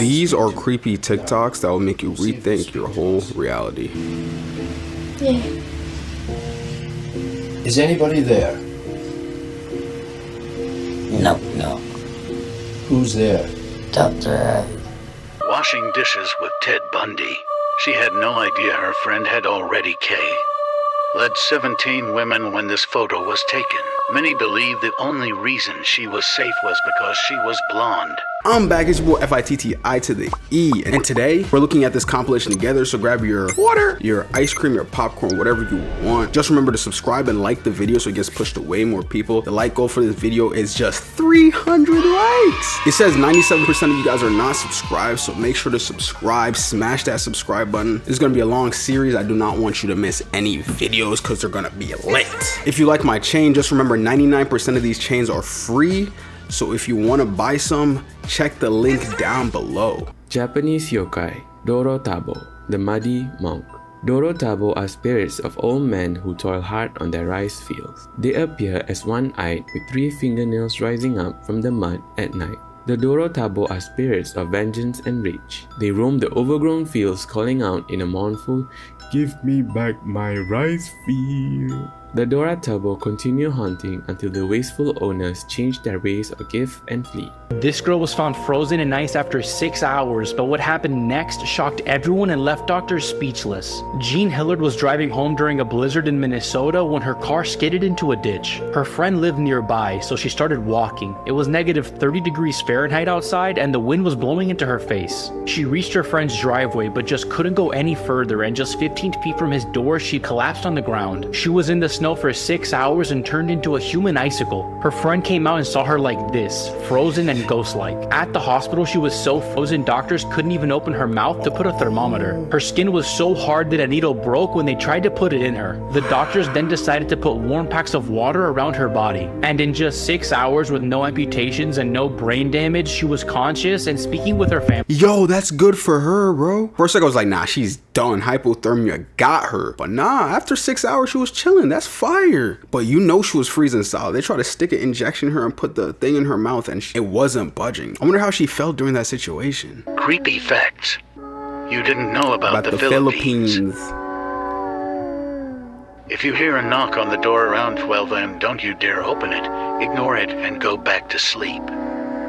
These are creepy TikToks that will make you rethink your whole reality. Yeah. Is anybody there? No. Who's there? Doctor. Washing dishes with Ted Bundy. She had no idea her friend had already led 17 women when this photo was taken. Many believe the only reason she was safe was because she was blonde. I'm back, it's your boy Fittie to the E, and today we're looking at this compilation together, so grab your water, your ice cream, your popcorn, whatever you want. Just remember to subscribe and like the video so it gets pushed to way more people. The like goal for this video is just 300 likes. It says 97% of you guys are not subscribed, so make sure to subscribe, smash that subscribe button. This is gonna be a long series. I do not want you to miss any videos because they're gonna be lit. If you like my chain, just remember 99% of these chains are free. So if you want to buy some, check the link down below. Japanese yokai, Dorotabo, the muddy monk. Dorotabo are spirits of old men who toil hard on their rice fields. They appear as one-eyed with 3 fingernails rising up from the mud at night. The Dorotabo are spirits of vengeance and rage. They roam the overgrown fields calling out in a mournful, "Give me back my rice field." The Dorotabo continue haunting until the wasteful owners change their ways or give and flee. This girl was found frozen in ice after 6 hours, but what happened next shocked everyone and left doctors speechless. Jean Hillard was driving home during a blizzard in Minnesota when her car skidded into a ditch. Her friend lived nearby, so she started walking. It was negative 30 degrees Fahrenheit outside and the wind was blowing into her face. She reached her friend's driveway but just couldn't go any further, and just 15 feet from his door she collapsed on the ground. She was in the snow for 6 hours and turned into a human icicle. Her friend came out and saw her like this, frozen and ghost-like. At the hospital, she was so frozen doctors couldn't even open her mouth to put a thermometer. Her skin was so hard that a needle broke when they tried to put it in her. The doctors then decided to put warm packs of water around her body. And in just 6 hours with no amputations and no brain damage, she was conscious and speaking with her family. Yo, that's good for her, bro. First I was like, nah, she's done. Hypothermia got her. But nah, after 6 hours, she was chilling. That's fire. But you know she was freezing solid. They tried to stick an injection in her and put the thing in her mouth and it wasn't budging. I wonder how she felt during that situation. Creepy facts you didn't know about the Philippines. If you hear a knock on the door around 12 a.m., don't you dare open it. Ignore it and go back to sleep.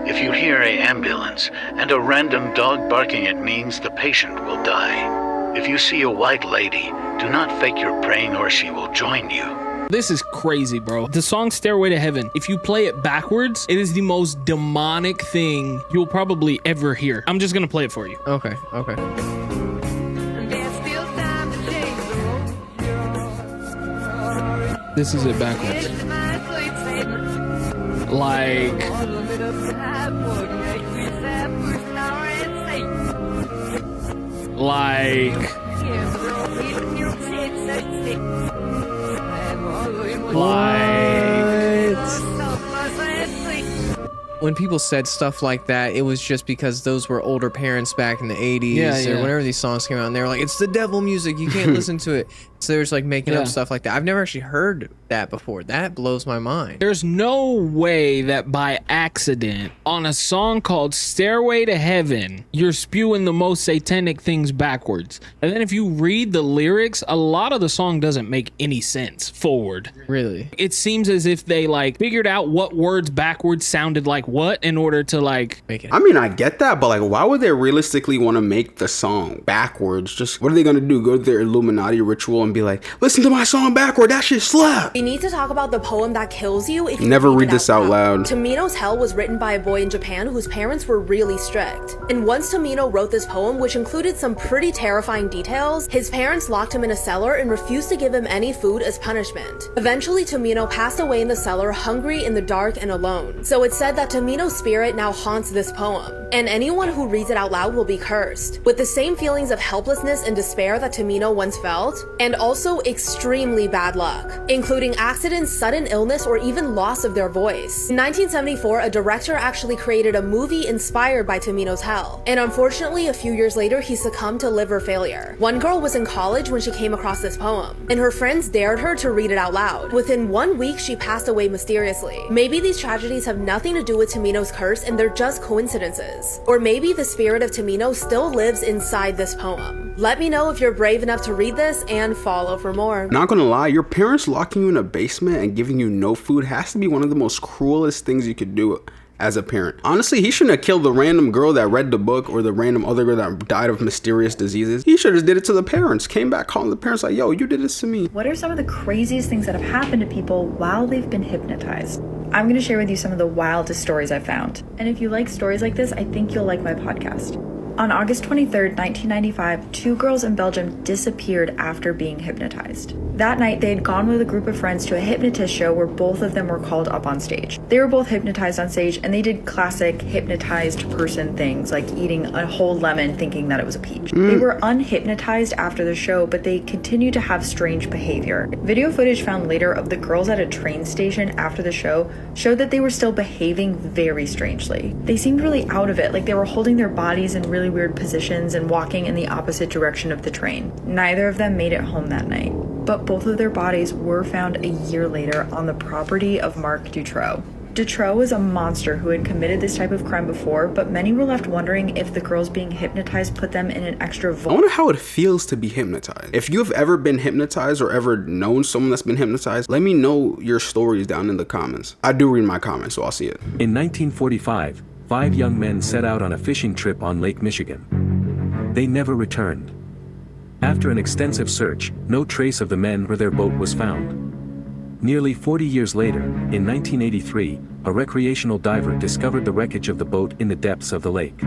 If you hear an ambulance and a random dog barking, it means the patient will die. If you see a white lady, do not fake your praying or she will join you. This is crazy, bro. The song Stairway to Heaven, if you play it backwards, it is the most demonic thing you'll probably ever hear. I'm just gonna play it for you. Okay. This is it backwards. When people said stuff like that, it was just because those were older parents back in the 80s or whenever these songs came out, and they were like, it's the devil music, you can't listen to it. So they're just like making up stuff like that. I've never actually heard that before. That blows my mind. There's no way that by accident on a song called Stairway to Heaven, you're spewing the most satanic things backwards. And then if you read the lyrics, a lot of the song doesn't make any sense forward. Really? It seems as if they like figured out what words backwards sounded like what in order to like make it. I mean, I get that, but like, why would they realistically want to make the song backwards? Just what are they gonna do? Go to their Illuminati ritual and be like, listen to my song backward, that shit slap. We need to talk about the poem that kills you if you never read this out loud. Taminos Hell was written by a boy in Japan whose parents were really strict. And once Tamino wrote this poem, which included some pretty terrifying details, his parents locked him in a cellar and refused to give him any food as punishment. Eventually, Tamino passed away in the cellar, hungry, in the dark, and alone. So it's said that Tamino's spirit now haunts this poem, and anyone who reads it out loud will be cursed, with the same feelings of helplessness and despair that Tamino once felt, and also extremely bad luck, including accidents, sudden illness, or even loss of their voice. In 1974, a director actually created a movie inspired by Taminos Hell, and unfortunately a few years later he succumbed to liver failure. One girl was in college when she came across this poem, and her friends dared her to read it out loud. Within 1 week she passed away mysteriously. Maybe these tragedies have nothing to do with Tamino's curse and they're just coincidences. is. Or maybe the spirit of Tamino still lives inside this poem. Let me know if you're brave enough to read this and follow for more. Not gonna lie, your parents locking you in a basement and giving you no food has to be one of the most cruelest things you could do as a parent. Honestly, he shouldn't have killed the random girl that read the book or the random other girl that died of mysterious diseases. He should have did it to the parents. Came back calling the parents like, yo, you did this to me. What are some of the craziest things that have happened to people while they've been hypnotized? I'm going to share with you some of the wildest stories I've found. And if you like stories like this, I think you'll like my podcast. On August 23rd, 1995, 2 girls in Belgium disappeared after being hypnotized. That night, they had gone with a group of friends to a hypnotist show where both of them were called up on stage. They were both hypnotized on stage, and they did classic hypnotized person things, like eating a whole lemon thinking that it was a peach. They were unhypnotized after the show, but they continued to have strange behavior. Video footage found later of the girls at a train station after the show showed that they were still behaving very strangely. They seemed really out of it, like they were holding their bodies in really weird positions and walking in the opposite direction of the train. Neither of them made it home that night, but both of their bodies were found a year later on the property of Marc Dutroux. Dutroux was a monster who had committed this type of crime before, but many were left wondering if the girls being hypnotized put them in an extra I wonder how it feels to be hypnotized. If you've ever been hypnotized or ever known someone that's been hypnotized, let me know your stories down in the comments. I do read my comments, so I'll see it. In 1945, 5 young men set out on a fishing trip on Lake Michigan. They never returned. After an extensive search, no trace of the men or their boat was found. Nearly 40 years later, in 1983, a recreational diver discovered the wreckage of the boat in the depths of the lake.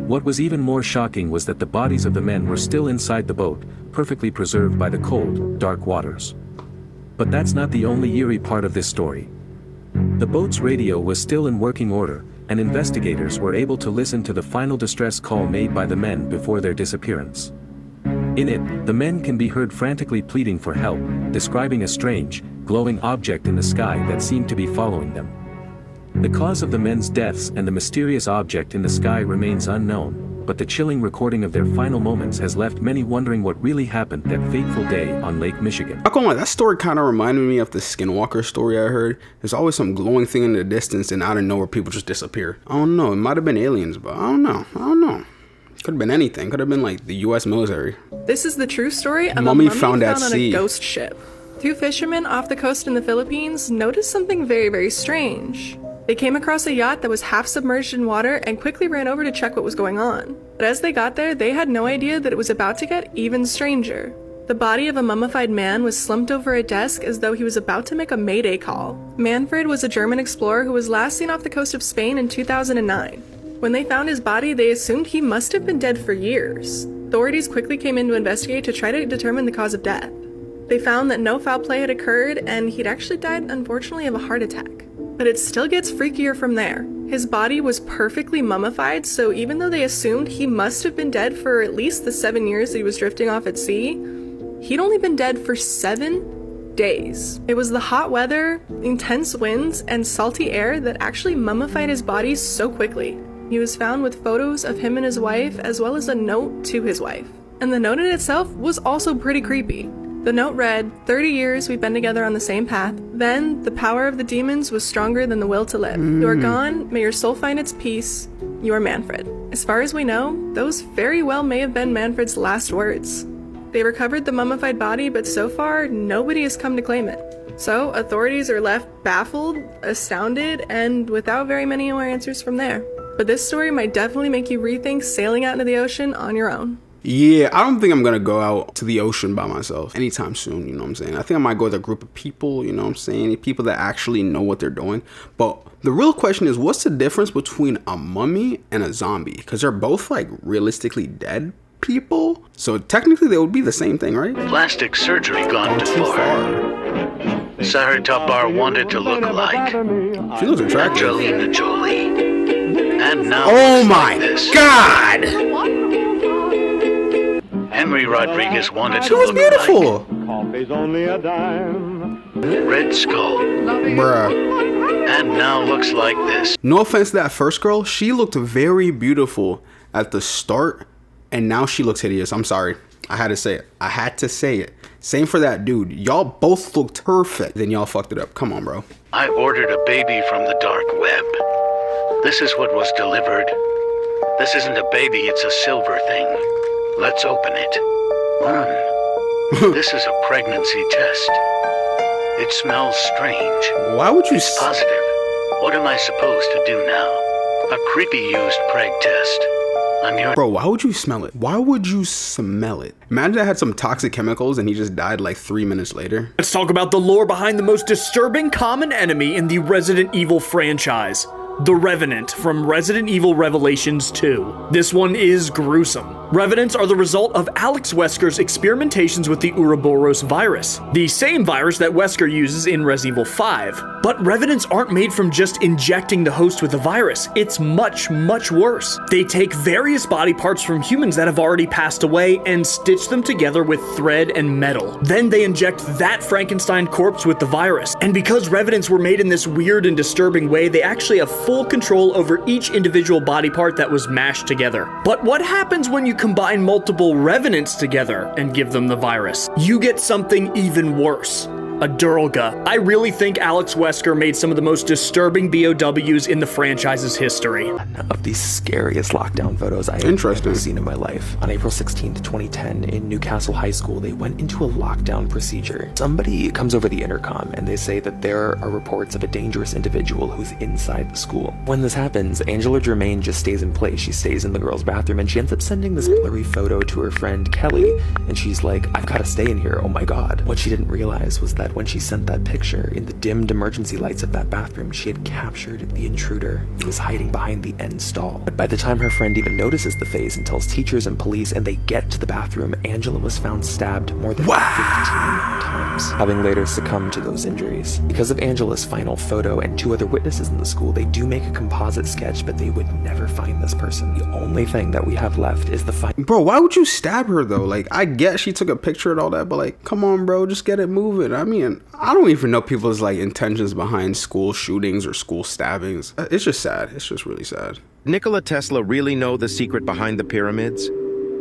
What was even more shocking was that the bodies of the men were still inside the boat, perfectly preserved by the cold, dark waters. But that's not the only eerie part of this story. The boat's radio was still in working order, and investigators were able to listen to the final distress call made by the men before their disappearance. In it, the men can be heard frantically pleading for help, describing a strange, glowing object in the sky that seemed to be following them. The cause of the men's deaths and the mysterious object in the sky remains unknown, but the chilling recording of their final moments has left many wondering what really happened that fateful day on Lake Michigan. Not gonna lie, that story kind of reminded me of the Skinwalker story I heard. There's always some glowing thing in the distance and out of nowhere people just disappear. I don't know, it might have been aliens, but I don't know. Could have been anything. Could have been like the US military. This is the true story of mummy a mummy found at on sea. a ghost ship. 2 fishermen off the coast in the Philippines noticed something very, very strange. They came across a yacht that was half submerged in water and quickly ran over to check what was going on. But as they got there, they had no idea that it was about to get even stranger. The body of a mummified man was slumped over a desk as though he was about to make a mayday call. Manfred was a German explorer who was last seen off the coast of Spain in 2009. When they found his body, they assumed he must have been dead for years. Authorities quickly came in to investigate to try to determine the cause of death. They found that no foul play had occurred, and he'd actually died, unfortunately, of a heart attack. But it still gets freakier from there. His body was perfectly mummified, so even though they assumed he must have been dead for at least the 7 years that he was drifting off at sea, he'd only been dead for 7 days. It was the hot weather, intense winds, and salty air that actually mummified his body so quickly. He was found with photos of him and his wife, as well as a note to his wife. And the note in itself was also pretty creepy. The note read, 30 years we've been together on the same path. Then, the power of the demons was stronger than the will to live. You are gone, may your soul find its peace. You are Manfred. As far as we know, those very well may have been Manfred's last words. They recovered the mummified body, but so far, nobody has come to claim it. So, authorities are left baffled, astounded, and without very many more answers from there. But this story might definitely make you rethink sailing out into the ocean on your own. Yeah, I don't think I'm gonna go out to the ocean by myself anytime soon, you know what I'm saying? I think I might go with a group of people, you know what I'm saying? People that actually know what they're doing. But the real question is, what's the difference between a mummy and a zombie? Because they're both like realistically dead people. So technically they would be the same thing, right? Plastic surgery gone too far. Sarah Tabar wanted to look like She looks attractive. Angelina Jolie. And now oh my God! Henry Rodriguez wanted She to was look beautiful. like Red Skull. Bruh. And now looks like this. No offense to that first girl, she looked very beautiful at the start, and now she looks hideous. I'm sorry. I had to say it. I had to say it. Same for that dude. Y'all both looked perfect. Then y'all fucked it up. Come on, bro. I ordered a baby from the dark web. This is what was delivered. This isn't a baby, it's a silver thing. Let's open it. This is a pregnancy test. It smells strange. Why would you? It's positive. What am I supposed to do now? A creepy used preg test. Bro, why would you smell it? Why would you smell it? Imagine it had some toxic chemicals and he just died like 3 minutes later. Let's talk about the lore behind the most disturbing common enemy in the Resident Evil franchise. The Revenant from Resident Evil Revelations 2. This one is gruesome. Revenants are the result of Alex Wesker's experimentations with the Ouroboros virus, the same virus that Wesker uses in Resident Evil 5. But Revenants aren't made from just injecting the host with the virus. It's much, much worse. They take various body parts from humans that have already passed away and stitch them together with thread and metal. Then they inject that Frankenstein corpse with the virus. And because Revenants were made in this weird and disturbing way, they actually have full control over each individual body part that was mashed together. But what happens when you combine multiple Revenants together and give them the virus? You get something even worse. A Durga. I really think Alex Wesker made some of the most disturbing BOWs in the franchise's history. Of the scariest lockdown photos I have ever seen in my life. On April 16th, 2010, in Newcastle High School, they went into a lockdown procedure. Somebody comes over the intercom and they say that there are reports of a dangerous individual who's inside the school. When this happens, Angela Germain just stays in place. She stays in the girls' bathroom and she ends up sending this blurry photo to her friend Kelly. And she's like, I've got to stay in here, oh my god. What she didn't realize was that when she sent that picture, in the dimmed emergency lights of that bathroom, she had captured the intruder. He was hiding behind the end stall. But by the time her friend even notices the face and tells teachers and police and they get to the bathroom, Angela was found stabbed more than 15 times, having later succumbed to those injuries. Because of Angela's final photo and 2 other witnesses in the school, they do make a composite sketch, but they would never find this person. The only thing that we have left is the Bro, why would you stab her though? Like, I get she took a picture and all that, but like, come on bro, just get it moving. I mean, I don't even know people's like intentions behind school shootings or school stabbings. It's just sad. It's just really sad. Nikola Tesla really know the secret behind the pyramids?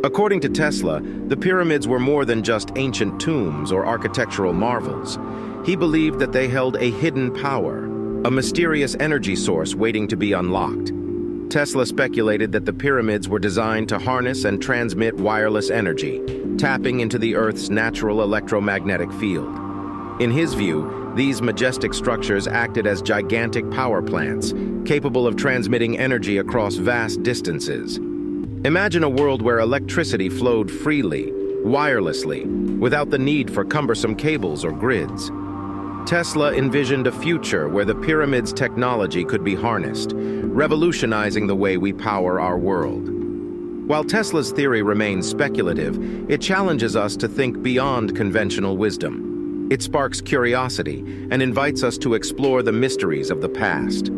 According to Tesla, the pyramids were more than just ancient tombs or architectural marvels. He believed that they held a hidden power, a mysterious energy source waiting to be unlocked. Tesla speculated that the pyramids were designed to harness and transmit wireless energy, tapping into the Earth's natural electromagnetic field. In his view, these majestic structures acted as gigantic power plants, capable of transmitting energy across vast distances. Imagine a world where electricity flowed freely, wirelessly, without the need for cumbersome cables or grids. Tesla envisioned a future where the pyramid's technology could be harnessed, revolutionizing the way we power our world. While Tesla's theory remains speculative, it challenges us to think beyond conventional wisdom. It sparks curiosity and invites us to explore the mysteries of the past.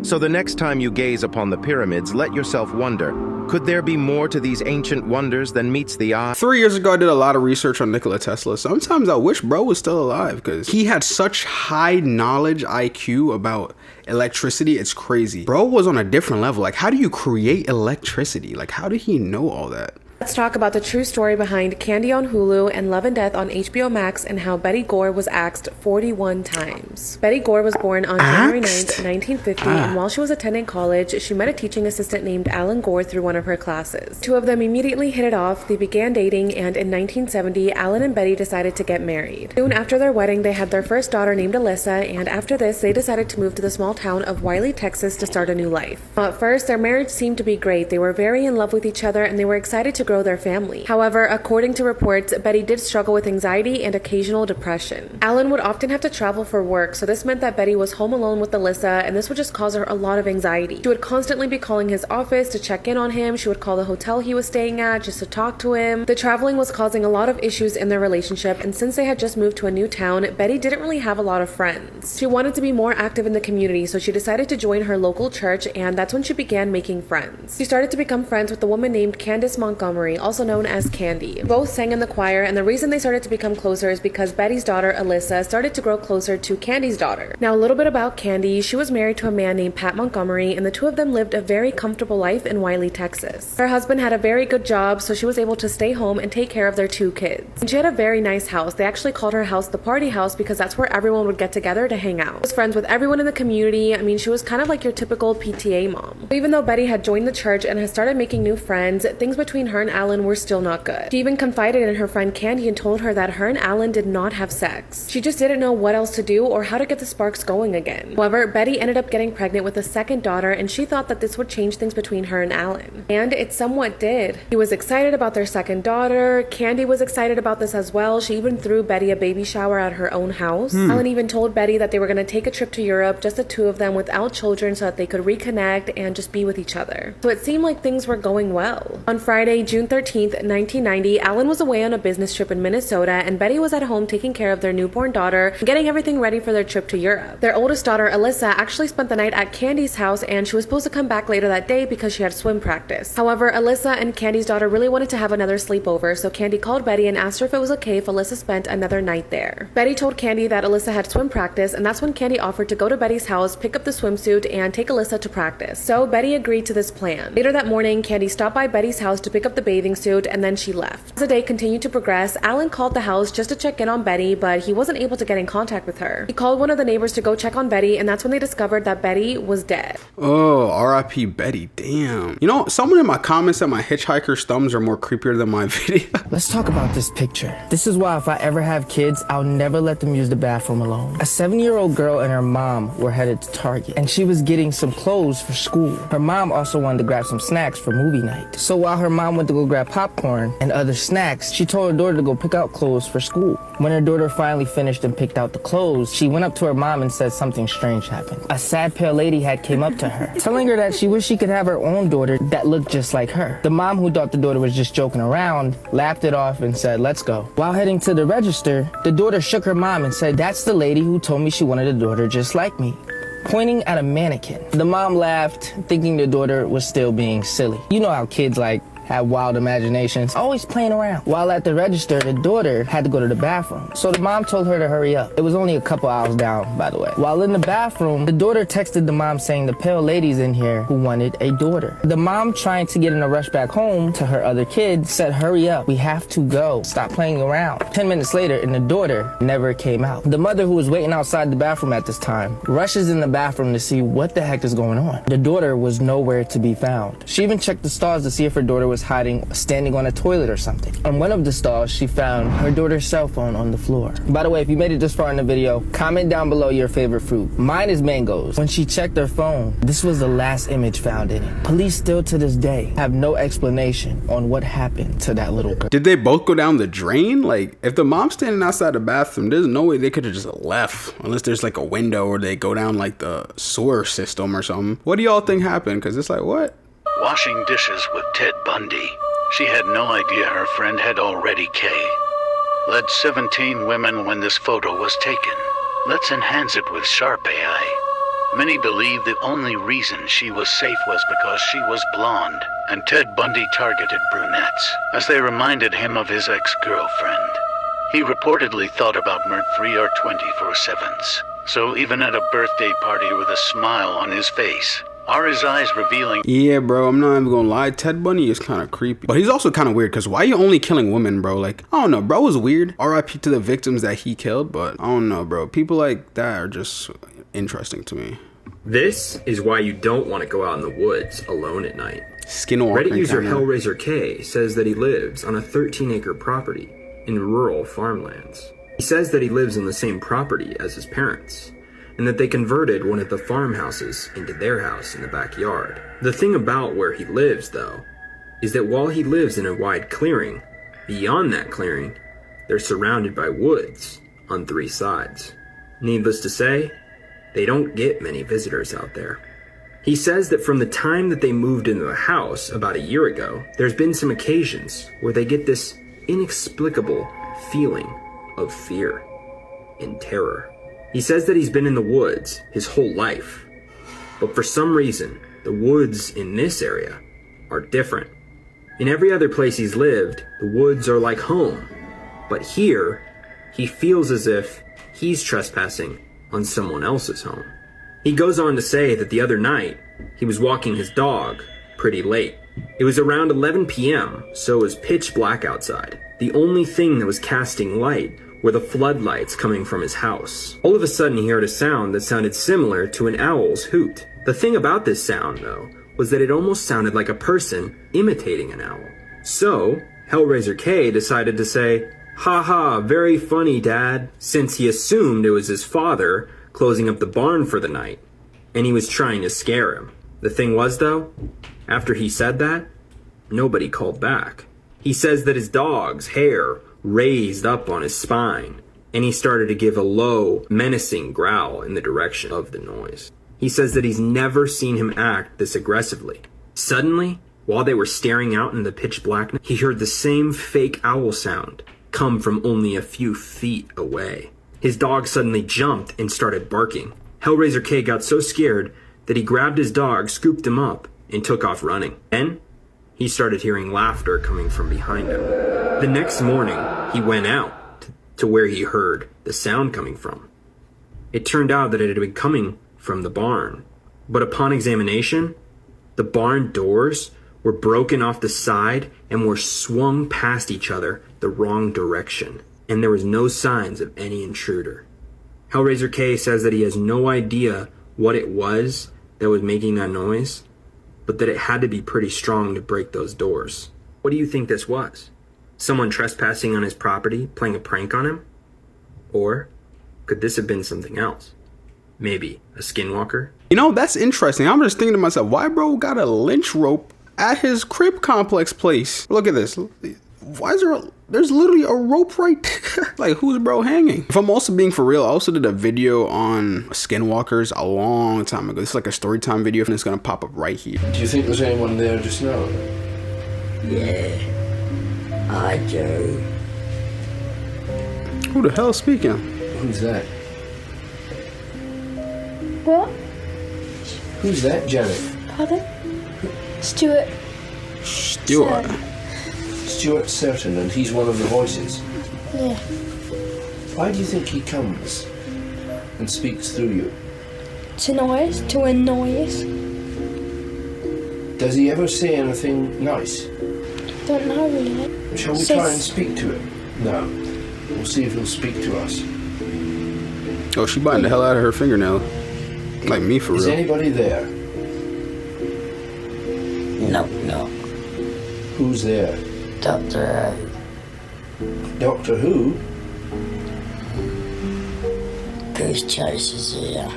So the next time you gaze upon the pyramids, let yourself wonder, could there be more to these ancient wonders than meets the eye? 3 years ago, I did a lot of research on Nikola Tesla. Sometimes I wish bro was still alive because he had such high knowledge IQ about electricity. It's crazy. Bro was on a different level. Like, how do you create electricity? Like, how did he know all that? Let's talk about the true story behind Candy on Hulu and Love and Death on HBO Max and how Betty Gore was axed 41 times. Betty Gore was born on January 9th, 1950, and while she was attending college, she met a teaching assistant named Alan Gore through one of her classes. 2 of them immediately hit it off, they began dating, and in 1970, Alan and Betty decided to get married. Soon after their wedding, they had their first daughter named Alyssa, and after this, they decided to move to the small town of Wiley, Texas to start a new life. At first, their marriage seemed to be great. They were very in love with each other, and they were excited to grow their family. However, according to reports, Betty did struggle with anxiety and occasional depression. Alan would often have to travel for work, so this meant that Betty was home alone with Alyssa, and this would just cause her a lot of anxiety. She would constantly be calling his office to check in on him. She would call the hotel he was staying at just to talk to him. The traveling was causing a lot of issues in their relationship, and since they had just moved to a new town, Betty didn't really have a lot of friends. She wanted to be more active in the community, so she decided to join her local church, and that's when she began making friends. She started to become friends with a woman named Candace Montgomery, Montgomery, also known as Candy. Both sang in the choir, and the reason they started to become closer is because Betty's daughter, Alyssa, started to grow closer to Candy's daughter. Now, a little bit about Candy. She was married to a man named Pat Montgomery, and the two of them lived a very comfortable life in Wiley, Texas. Her husband had a very good job, so she was able to stay home and take care of their 2 kids. And she had a very nice house. They actually called her house the party house because that's where everyone would get together to hang out. She was friends with everyone in the community. I mean, she was kind of like your typical PTA mom. Even though Betty had joined the church and had started making new friends, things between her and Alan were still not good. She even confided in her friend Candy and told her that her and Alan did not have sex. She just didn't know what else to do or how to get the sparks going again. However, Betty ended up getting pregnant with a second daughter, and she thought that this would change things between her and Alan. And it somewhat did. He was excited about their second daughter. Candy was excited about this as well. She even threw Betty a baby shower at her own house. Alan even told Betty that they were going to take a trip to Europe, just the 2 of them without children, so that they could reconnect and just be with each other. So it seemed like things were going well. On Friday, June 13th, 1990, Alan was away on a business trip in Minnesota, and Betty was at home taking care of their newborn daughter and getting everything ready for their trip to Europe. Their oldest daughter, Alyssa, actually spent the night at Candy's house, and she was supposed to come back later that day because she had swim practice. However, Alyssa and Candy's daughter really wanted to have another sleepover, so Candy called Betty and asked her if it was okay if Alyssa spent another night there. Betty told Candy that Alyssa had swim practice, and that's when Candy offered to go to Betty's house, pick up the swimsuit, and take Alyssa to practice. So Betty agreed to this plan. Later that morning, Candy stopped by Betty's house to pick up the bathing suit, and then she left. As the day continued to progress, Alan called the house just to check in on Betty, but he wasn't able to get in contact with her. He called one of the neighbors to go check on Betty, and that's when they discovered that Betty was dead. Oh, R.I.P. Betty, damn. You know, someone in my comments said my hitchhiker's thumbs are more creepier than my video. Let's talk about this picture. This is why if I ever have kids, I'll never let them use the bathroom alone. A 7-year-old girl and her mom were headed to Target, and she was getting some clothes for school. Her mom also wanted to grab some snacks for movie night. So while her mom went to go grab popcorn and other snacks, she told her daughter to go pick out clothes for school. When her daughter finally finished and picked out the clothes, she went up to her mom and said something strange happened. A sad pale lady had came up to her, telling her that she wished she could have her own daughter that looked just like her. The mom, who thought the daughter was just joking around, laughed it off and said, "Let's go." While heading to the register, the daughter shook her mom and said, "That's the lady who told me she wanted a daughter just like me," pointing at a mannequin. The mom laughed, thinking the daughter was still being silly. You know how kids have wild imaginations, always playing around. While at the register, the daughter had to go to the bathroom, so the mom told her to hurry up. It was only a couple hours down, by the way. While in the bathroom, the daughter texted the mom saying the pale lady's in here who wanted a daughter. The mom, trying to get in a rush back home to her other kids, said, "Hurry up, we have to go. Stop playing around." 10 minutes later, and the daughter never came out. The mother, who was waiting outside the bathroom at this time, rushes in the bathroom to see what the heck is going on. The daughter was nowhere to be found. She even checked the stalls to see if her daughter was hiding, standing on a toilet or something. On one of the stalls, she found her daughter's cell phone on the floor. By the way, if you made it this far in the video, comment down below your favorite fruit. Mine is mangoes. When she checked her phone, this was the last image found in it. Police still to this day have no explanation on what happened to that little girl. Did they both go down the drain? Like, if the mom's standing outside the bathroom, there's no way they could have just left, unless there's like a window or they go down like the sewer system or something. What do y'all think happened? Because it's like, what? Washing dishes with Ted Bundy. She had no idea her friend had already led 17 women when this photo was taken. Let's enhance it with sharp AI. Many believe the only reason she was safe was because she was blonde, and Ted Bundy targeted brunettes, as they reminded him of his ex-girlfriend. He reportedly thought about Mert 3 or 24/7s, so even at a birthday party with a smile on his face, are his eyes revealing? Yeah, bro, I'm not even gonna lie. Ted Bundy is kind of creepy. But he's also kind of weird, because why are you only killing women, bro? Like, I don't know, bro was weird. RIP to the victims that he killed, but I don't know, bro. People like that are just interesting to me. This is why you don't want to go out in the woods alone at night. Skinwalker. Reddit user Hellraiser K says that he lives on a 13-acre property in rural farmlands. He says that he lives on the same property as his parents, and that they converted one of the farmhouses into their house in the backyard. The thing about where he lives, though, is that while he lives in a wide clearing, beyond that clearing, they're surrounded by woods on 3 sides. Needless to say, they don't get many visitors out there. He says that from the time that they moved into the house about a year ago, there's been some occasions where they get this inexplicable feeling of fear and terror. He says that he's been in the woods his whole life, but for some reason, the woods in this area are different In every other place he's lived, the woods are like home. But here, he feels as if he's trespassing on someone else's home. He goes on to say that the other night, he was walking his dog pretty late. It was around 11 p.m., so it was pitch black outside. The only thing that was casting light were the floodlights coming from his house. All of a sudden, he heard a sound that sounded similar to an owl's hoot. The thing about this sound, though, was that it almost sounded like a person imitating an owl. So, Hellraiser K decided to say, "Ha ha, very funny, Dad," since he assumed it was his father closing up the barn for the night, and he was trying to scare him. The thing was, though, after he said that, nobody called back. He says that his dog's hair raised up on his spine, and he started to give a low, menacing growl in the direction of the noise. He says that he's never seen him act this aggressively. Suddenly, while they were staring out in the pitch blackness, he heard the same fake owl sound come from only a few feet away. His dog suddenly jumped and started barking. Hellraiser K got so scared that he grabbed his dog, scooped him up, and took off running. Then, he started hearing laughter coming from behind him. The next morning, he went out to where he heard the sound coming from. It turned out that it had been coming from the barn. But upon examination, the barn doors were broken off the side and were swung past each other the wrong direction, and there was no signs of any intruder. Hellraiser K says that he has no idea what it was that was making that noise, but that it had to be pretty strong to break those doors. What do you think this was? Someone trespassing on his property, playing a prank on him? Or could this have been something else? Maybe a skinwalker? You know, that's interesting. I'm just thinking to myself, why bro got a lynch rope at his crib complex place? Look at this. Why is there's literally a rope right there. Like, who's bro hanging? If I'm also being for real, I also did a video on skinwalkers a long time ago. This is like a story time video, and it's gonna pop up right here. Do you think there's anyone there just now? Yeah, I do. Who the hell is speaking? Who's that? What? Who's that, Janet? Pardon? Stuart. Stuart. Stuart Certain, and he's one of the voices. Yeah. Why do you think he comes and speaks through you? To annoy us. Does he ever say anything nice? Don't know really. Shall we try and speak to him? No. We'll see if he'll speak to us. Oh, she biting the hell out of her fingernail. Like me, for real. Is anybody there? No. Who's there? Doctor Doctor who? Goose Chaser's here.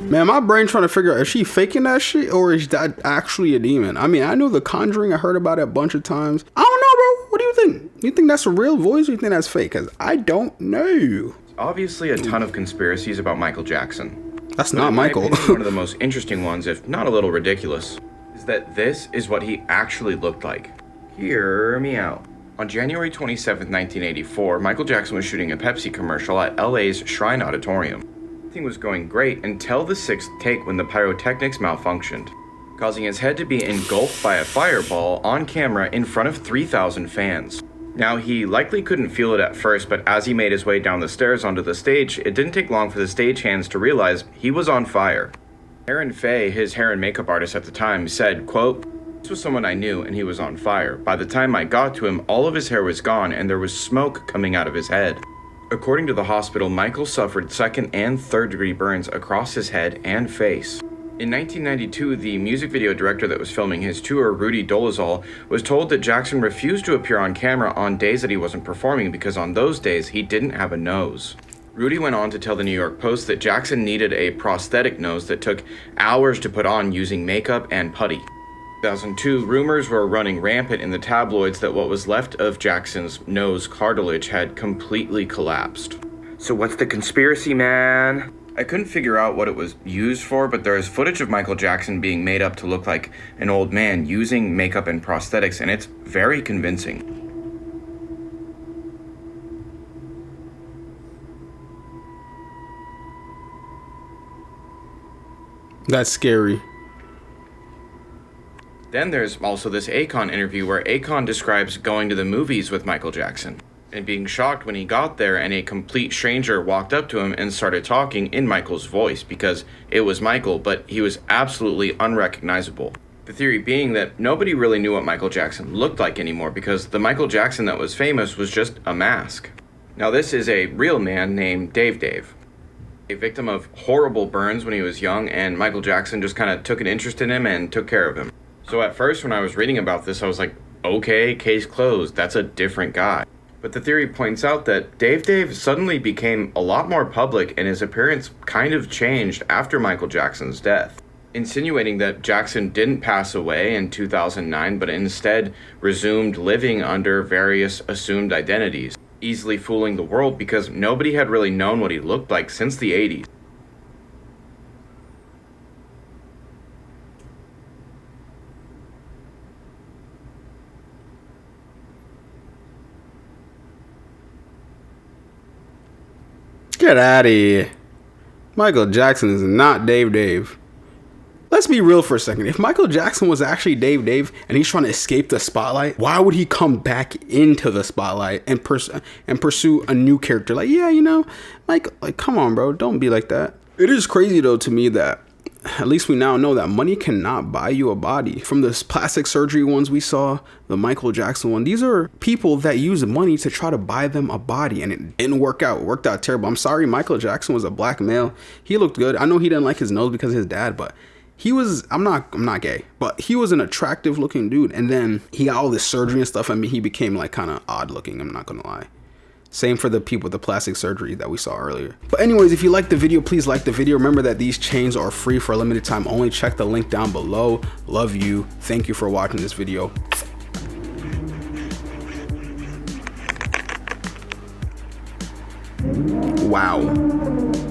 Man, my brain trying to figure out, is she faking that shit or is that actually a demon? I mean, I know The Conjuring, I heard about it a bunch of times. I don't know, bro. What do you think? You think that's a real voice or you think that's fake? Because I don't know. Obviously a ton of conspiracies about Michael Jackson. That's not Michael. One of the most interesting ones, if not a little ridiculous, is that this is what he actually looked like. Hear me out. On January 27th, 1984, Michael Jackson was shooting a Pepsi commercial at LA's Shrine Auditorium. Everything was going great until the 6th take when the pyrotechnics malfunctioned, causing his head to be engulfed by a fireball on camera in front of 3,000 fans. Now, he likely couldn't feel it at first, but as he made his way down the stairs onto the stage, it didn't take long for the stagehands to realize he was on fire. Aaron Faye, his hair and makeup artist at the time, said, quote, "This was someone I knew and he was on fire. By the time I got to him, all of his hair was gone and there was smoke coming out of his head." According to the hospital, Michael suffered 2nd and 3rd degree burns across his head and face. In 1992, the music video director that was filming his tour, Rudy Dolezal, was told that Jackson refused to appear on camera on days that he wasn't performing because on those days he didn't have a nose. Rudy went on to tell the New York Post that Jackson needed a prosthetic nose that took hours to put on using makeup and putty. In 2002, rumors were running rampant in the tabloids that what was left of Jackson's nose cartilage had completely collapsed. So what's the conspiracy, man? I couldn't figure out what it was used for, but there is footage of Michael Jackson being made up to look like an old man using makeup and prosthetics, and it's very convincing. That's scary. Then there's also this Akon interview where Akon describes going to the movies with Michael Jackson and being shocked when he got there and a complete stranger walked up to him and started talking in Michael's voice because it was Michael, but he was absolutely unrecognizable. The theory being that nobody really knew what Michael Jackson looked like anymore because the Michael Jackson that was famous was just a mask. Now this is a real man named Dave, a victim of horrible burns when he was young, and Michael Jackson just kind of took an interest in him and took care of him. So at first when I was reading about this, I was like, okay, case closed, that's a different guy. But the theory points out that Dave suddenly became a lot more public and his appearance kind of changed after Michael Jackson's death, insinuating that Jackson didn't pass away in 2009 but instead resumed living under various assumed identities, easily fooling the world because nobody had really known what he looked like since the 80s. Get out of here. Michael Jackson is not Dave. Let's be real for a second. If Michael Jackson was actually Dave and he's trying to escape the spotlight, why would he come back into the spotlight and pursue a new character? Like, yeah, you know, like come on, bro, don't be like that. It is crazy though to me that at least we now know that money cannot buy you a body. From the plastic surgery ones we saw, the Michael Jackson one, these are people that use money to try to buy them a body, and it didn't work out. It worked out terrible. I'm sorry, Michael Jackson was a black male. He looked good. I know he didn't like his nose because of his dad, but he was, I'm not gay, but he was an attractive looking dude. And then he got all this surgery and stuff. I mean, he became like kind of odd looking, I'm not gonna lie. Same for the people with the plastic surgery that we saw earlier. But anyways, if you liked the video, please like the video. Remember that these chains are free for a limited time only. Check the link down below. Love you. Thank you for watching this video. Wow.